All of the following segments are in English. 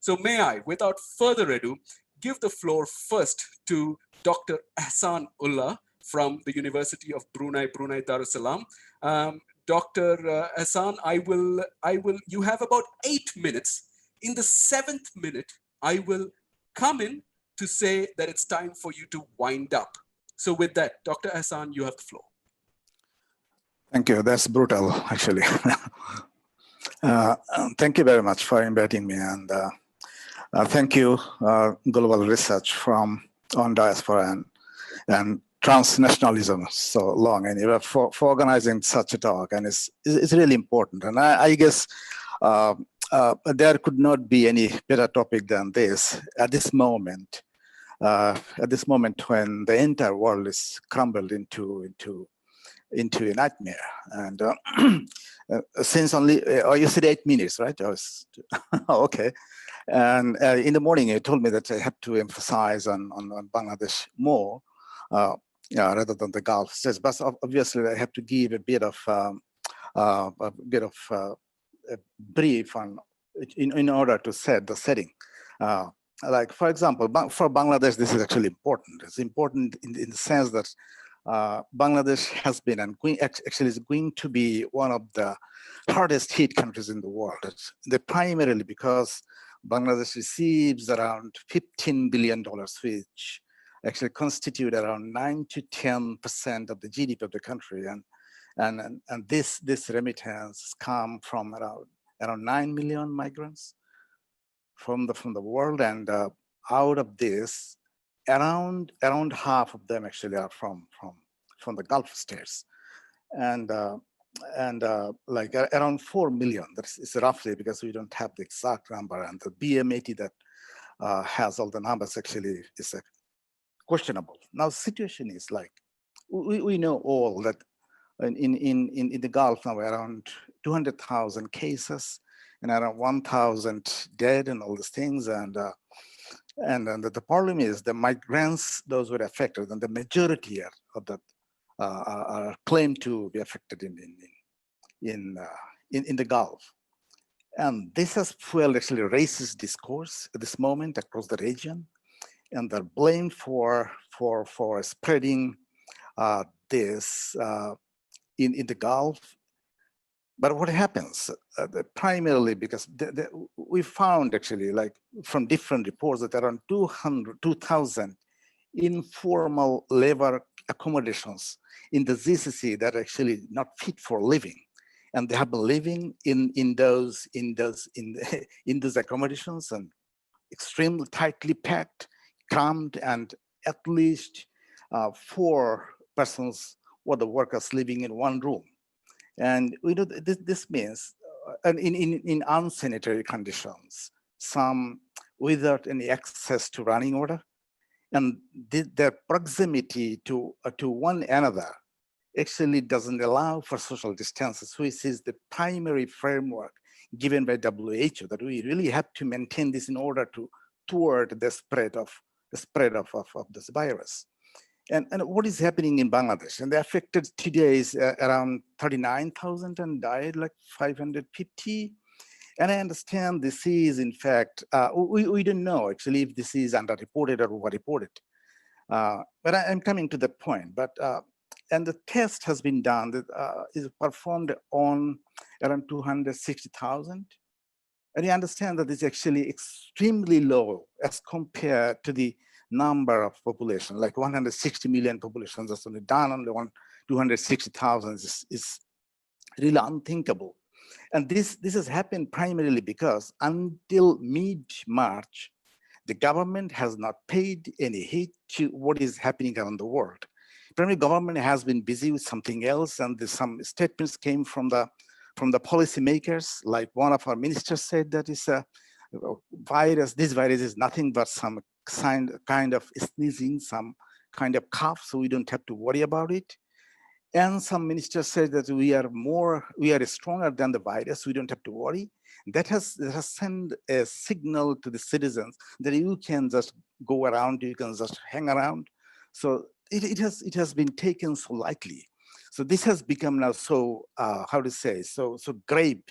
So may I, without further ado, give the floor first to Dr. Ahsan Ullah from the University of Brunei, Brunei Darussalam. Dr. Ahsan, you have about 8 minutes. In the 7th minute, I will come in to say that it's time for you to wind up. So with that, Dr. Ahsan, you have the floor. Thank you. That's brutal, actually. Thank you very much for inviting me, and thank you, Global Research from on diaspora and transnationalism so long, and for organizing such a talk, and it's really important. And I guess there could not be any better topic than this at this moment. When the entire world is crumbled into a nightmare. And since only, you said 8 minutes, right? Okay. And in the morning, you told me that I had to emphasize on Bangladesh more rather than the Gulf states. But obviously, I have to give a bit of a brief on in order to set the setting. Like, for example, for Bangladesh, this is actually important. It's important in the sense that Bangladesh has been and actually is going to be one of the hardest hit countries in the world. Primarily because Bangladesh receives around $15 billion, which actually constitute around 9 to 10% of the GDP of the country, and this remittance come from around 9 million migrants from the world, and out of this, around half of them actually are from the Gulf states, and like around 4 million. That's roughly, because we don't have the exact number, and the BM80 that has all the numbers actually is questionable. Now, situation is like we know all that in the Gulf now around 200,000 cases and around 1,000 dead and all these things, and the problem is the migrants, those who are affected, and the majority of that are claimed to be affected in the Gulf. And this has fueled actually racist discourse at this moment across the region, and they're blamed for spreading this in the Gulf. But what happens primarily because we found actually, like from different reports, that around 2,000 informal labor accommodations in the GCC that are actually not fit for living, and they have been living in those accommodations, and extremely tightly packed, crammed, and at least 4 persons or the workers living in one room. And we know this means in unsanitary conditions, some without any access to running water, and their proximity to one another actually doesn't allow for social distances, which is the primary framework given by WHO, that we really have to maintain this in order to thwart the spread of this virus. And what is happening in Bangladesh? And the affected today is around 39,000 and died like 550. And I understand this is, in fact, we don't know actually if this is underreported or overreported. But I'm coming to that point. But and the test has been done that is performed on around 260,000. And you understand that it's actually extremely low as compared to the number of population, like 160 million populations that's only done on the 260,000 is really unthinkable. And this has happened primarily because until mid-March, the government has not paid any heed to what is happening around the world. Primarily, government has been busy with something else, and some statements came from the policymakers. Like one of our ministers said that it's a virus. This virus is nothing but some kind of sneezing, some kind of cough, so we don't have to worry about it. And some ministers said that we are stronger than the virus, we don't have to worry. That has sent a signal to the citizens that you can just go around, you can just hang around. So it has been taken so lightly. So this has become now so so grave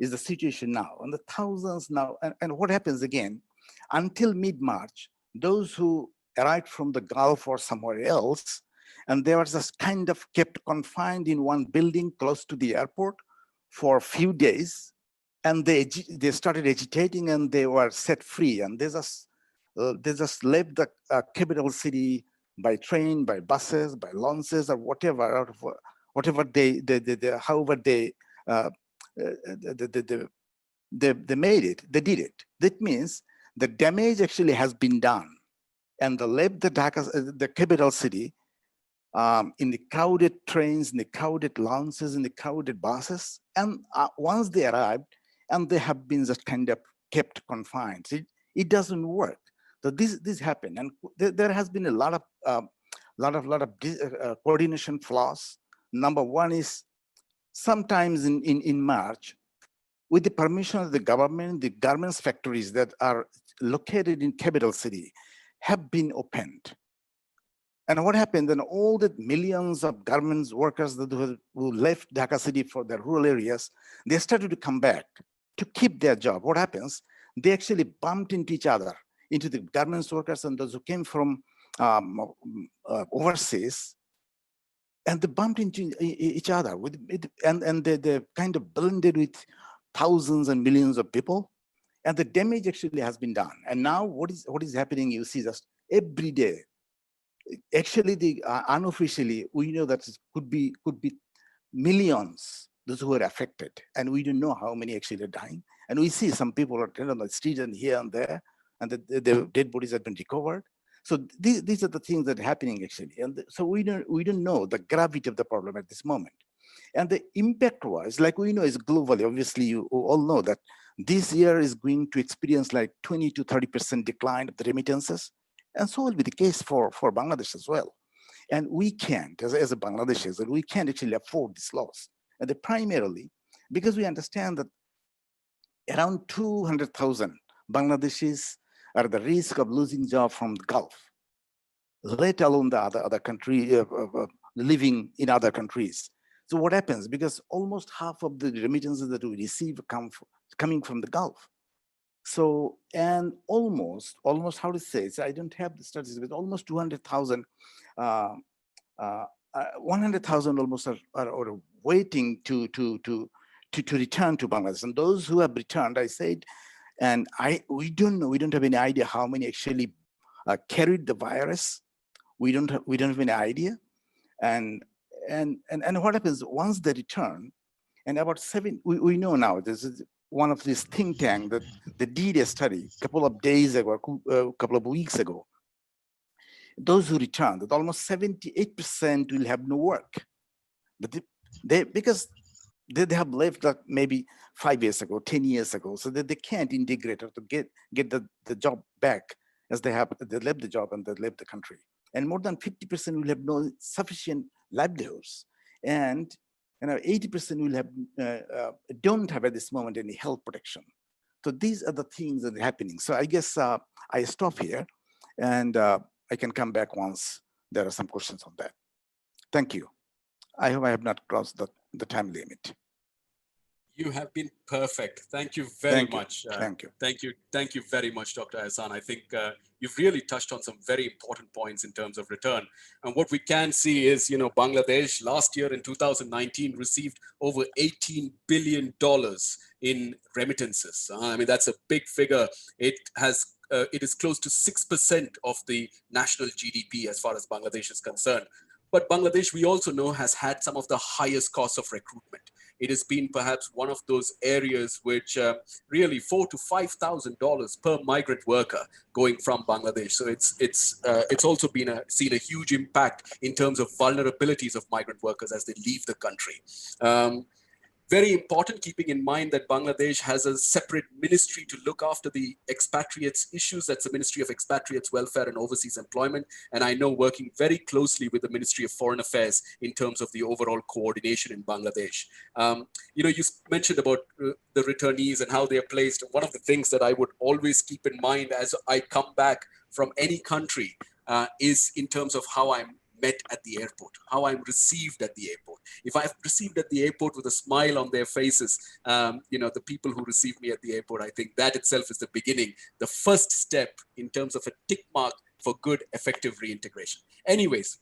is the situation now. And the thousands now, and what happens again, until mid-March, those who arrived from the Gulf or somewhere else, and they were just kind of kept confined in one building close to the airport for a few days, and they started agitating and they were set free, and they just left the capital city by train, by buses, by launches, or whatever, however they uh, they made it, they did it. That means the damage actually has been done, and they left the Dhaka, the capital city, in the crowded trains, in the crowded lounges, in the crowded buses. And once they arrived, and they have been just kind of kept confined. It doesn't work. So this happened, and there has been a lot of coordination flaws. Number one is sometimes in March, with the permission of the government, the garments factories that are located in capital city have been opened. And what happened then, all the millions of garments workers who left Dhaka city for their rural areas, they started to come back to keep their job. What happens? They actually bumped into each other, into the garments workers and those who came from overseas, and they bumped into each other with it, and they kind of blended with thousands and millions of people, and the damage actually has been done. And now what is happening? You see just every day. Actually, the unofficially, we know that it could be millions those who are affected, and we don't know how many actually are dying. And we see some people are on the street and here and there, and the dead bodies have been recovered. So these are the things that are happening actually, and so we don't know the gravity of the problem at this moment. And the impact was, like we know, is globally. Obviously, you all know that this year is going to experience like 20 to 30% decline of the remittances. And so will be the case for Bangladesh as well. And we can't, as a Bangladeshis, we can't actually afford this loss. And primarily, because we understand that around 200,000 Bangladeshis are at the risk of losing job from the Gulf, let alone the other country, living in other countries. So what happens? Because almost half of the remittances that we receive coming from the Gulf. So, and almost how to say, so I don't have the statistics, but almost 200,000, 100,000 almost are waiting to return to Bangladesh. And those who have returned, I said, and we don't know, we don't have any idea how many actually carried the virus. We don't have any idea. And what happens once they return, and about we know now, this is one of these think tank that they did a study a couple of days ago, a couple of weeks ago. Those who returned, that almost 78% will have no work. But because they have left like maybe 5 years ago, 10 years ago, so that they can't integrate or to get the job back as they left the job and they left the country. And more than 50% will have no sufficient livelihoods. And 80% will have don't have at this moment any health protection. So these are the things that are happening. So I guess I stop here, and I can come back once there are some questions on that. Thank you. I hope I have not crossed the time limit. You have been perfect. Thank you very much. Thank you. Thank you very much, Dr. Ehsan. I think you've really touched on some very important points in terms of return. And what we can see is, Bangladesh last year in 2019 received over $18 billion in remittances. I mean, that's a big figure. It is close to 6% of the national GDP as far as Bangladesh is concerned. But Bangladesh, we also know, has had some of the highest costs of recruitment. It has been perhaps one of those areas which really $4,000 to $5,000 per migrant worker going from Bangladesh. So it's also seen a huge impact in terms of vulnerabilities of migrant workers as they leave the country. Very important, keeping in mind that Bangladesh has a separate ministry to look after the expatriates issues. That's the Ministry of Expatriates Welfare and Overseas Employment. And I know working very closely with the Ministry of Foreign Affairs in terms of the overall coordination in Bangladesh. You mentioned about the returnees and how they are placed. One of the things that I would always keep in mind as I come back from any country is in terms of how I'm met at the airport, how I'm received at the airport. If I'm received at the airport with a smile on their faces, the people who receive me at the airport, I think that itself is the beginning, the first step in terms of a tick mark for good, effective reintegration. Anyways,